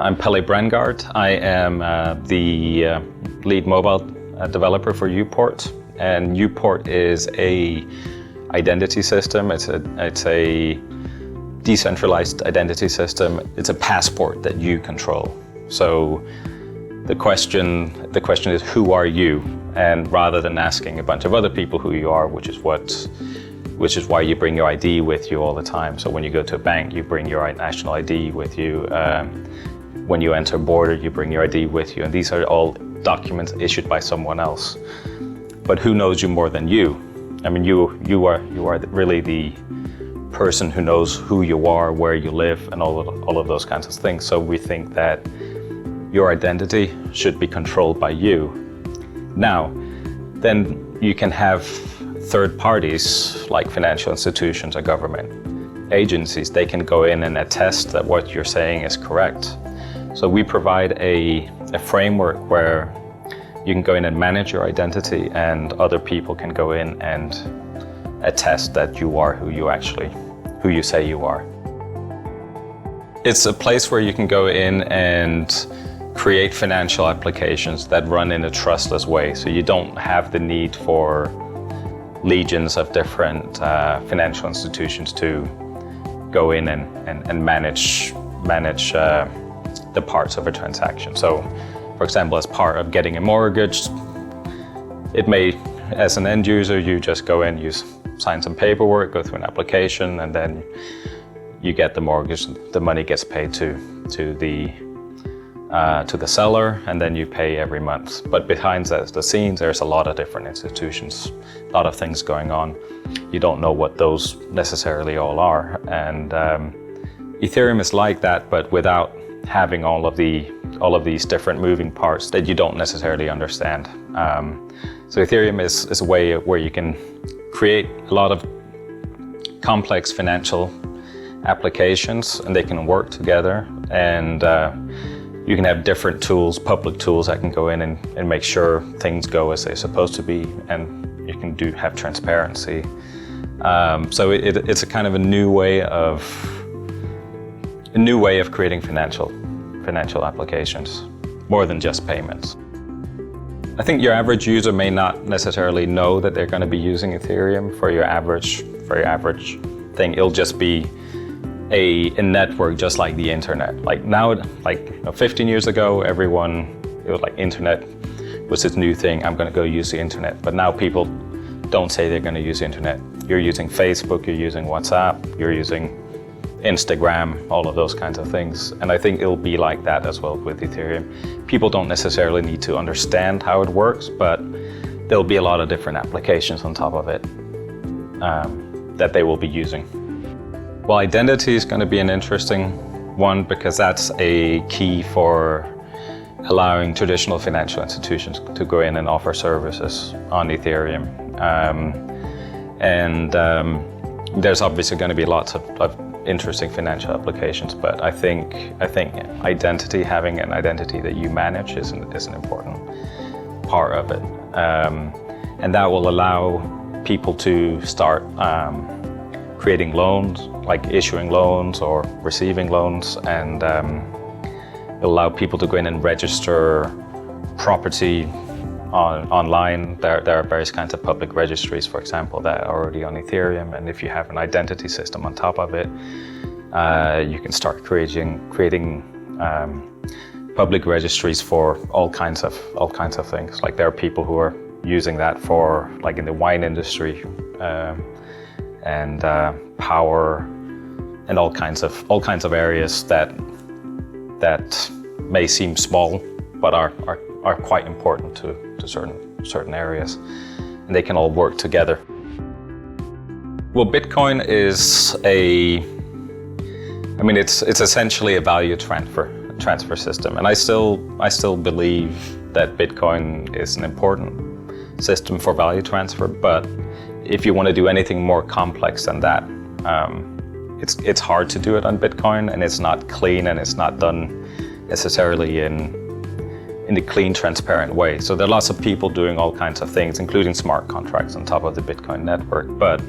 I'm Pelle Braendgaard. I am the lead mobile developer for uPort, and uPort is a identity system. It's a decentralized identity system. It's a passport that you control. So the question is, who are you? And rather than asking a bunch of other people who you are, which is why you bring your ID with you all the time. So when you go to a bank, you bring your national ID with you. When you enter a border, you bring your ID with you. And these are all documents issued by someone else. But who knows you more than you? I mean, you are really the person who knows who you are, where you live, and all of those kinds of things. So we think that your identity should be controlled by you. Now, then you can have third parties like financial institutions or government agencies. They can go in and attest that what you're saying is correct. So we provide a framework where you can go in and manage your identity, and other people can go in and attest that you are who you say you are. It's a place where you can go in and create financial applications that run in a trustless way. So you don't have the need for legions of different financial institutions to go in and manage the parts of a transaction. So, for example, as part of getting a mortgage, it may, as an end user, you just go in, you sign some paperwork, go through an application, and then you get the mortgage. The money gets paid to the seller, and then you pay every month. But behind the scenes, there's a lot of different institutions, a lot of things going on. You don't know what those necessarily all are. And Ethereum is like that, but without having all of these different moving parts that you don't necessarily understand. So Ethereum is a way where you can create a lot of complex financial applications, and they can work together, and you can have different tools, public tools, that can go in and make sure things go as they're supposed to be, and you can have transparency. So it's a kind of a new way of creating financial applications, more than just payments. I think your average user may not necessarily know that they're going to be using Ethereum for your average thing. It'll just be a network, just like the internet. Like now, 15 years ago, it was like internet was this new thing. I'm going to go use the internet. But now people don't say they're going to use the internet. You're using Facebook, you're using WhatsApp, you're using Instagram, all of those kinds of things. And I think it'll be like that as well with Ethereum. People don't necessarily need to understand how it works, but there'll be a lot of different applications on top of it that they will be using. Well, identity is going to be an interesting one, because that's a key for allowing traditional financial institutions to go in and offer services on Ethereum. There's obviously going to be lots of interesting financial applications, but I think identity, having an identity that you manage, is an important part of it, and that will allow people to start creating loans, like issuing loans or receiving loans, and it'll allow people to go in and register property online. There are various kinds of public registries, for example, that are already on Ethereum, and if you have an identity system on top of it, you can start creating public registries for all kinds of things. Like there are people who are using that for, like in the wine industry, and power, and all kinds of areas that may seem small, but are quite important to certain areas, and they can all work together. Well, Bitcoin is it's essentially a value transfer system, and I still believe that Bitcoin is an important system for value transfer. But if you want to do anything more complex than that, it's hard to do it on Bitcoin, and it's not clean, and it's not done necessarily in the clean, transparent way. So there are lots of people doing all kinds of things, including smart contracts on top of the Bitcoin network, but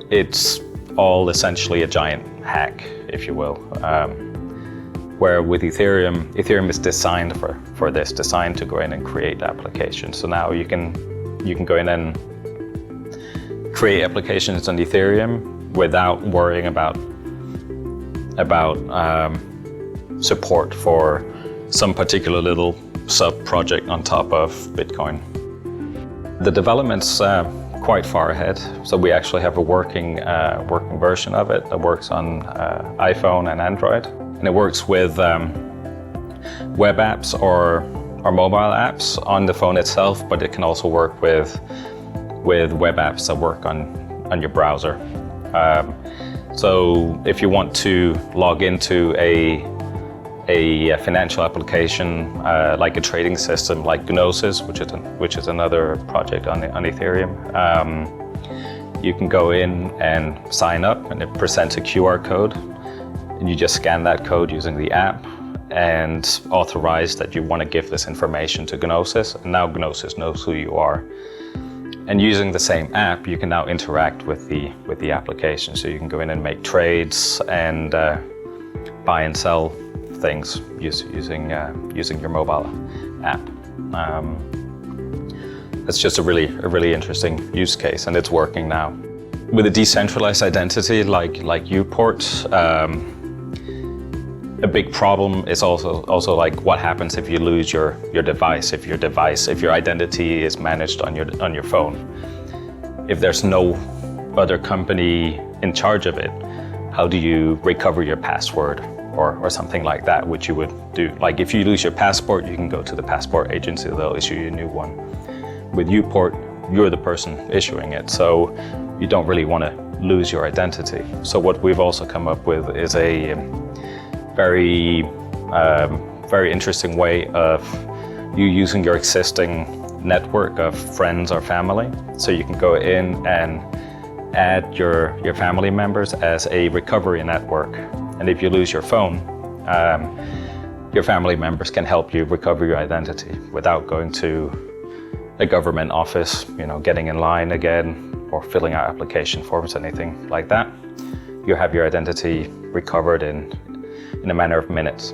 it's all essentially a giant hack, if you will. Where with Ethereum is designed for this, designed to go in and create applications. So now you can go in and create applications on Ethereum without worrying about support for some particular little sub-project on top of Bitcoin. The development's quite far ahead, so we actually have a working version of it that works on iPhone and Android, and it works with web apps or mobile apps on the phone itself, but it can also work with web apps that work on your browser. So if you want to log into a financial application like a trading system like Consensys, which is another project on Ethereum, you can go in and sign up, and it presents a QR code, and you just scan that code using the app and authorize that you want to give this information to Consensys, and now Consensys knows who you are. And using the same app, you can now interact with the application. So you can go in and make trades and buy and sell things using your mobile app. It's just a really interesting use case, and it's working now. With a decentralized identity like uPort, a big problem is also like what happens if you lose your device, if your identity is managed on your phone. If there's no other company in charge of it, how do you recover your password or something like that, which you would do? Like if you lose your passport, you can go to the passport agency, they'll issue you a new one. With uPort, you're the person issuing it, so you don't really want to lose your identity. So what we've also come up with is a very interesting way of you using your existing network of friends or family. So you can go in and add your family members as a recovery network. And if you lose your phone, your family members can help you recover your identity without going to a government office, getting in line again or filling out application forms, anything like that. You have your identity recovered in a matter of minutes.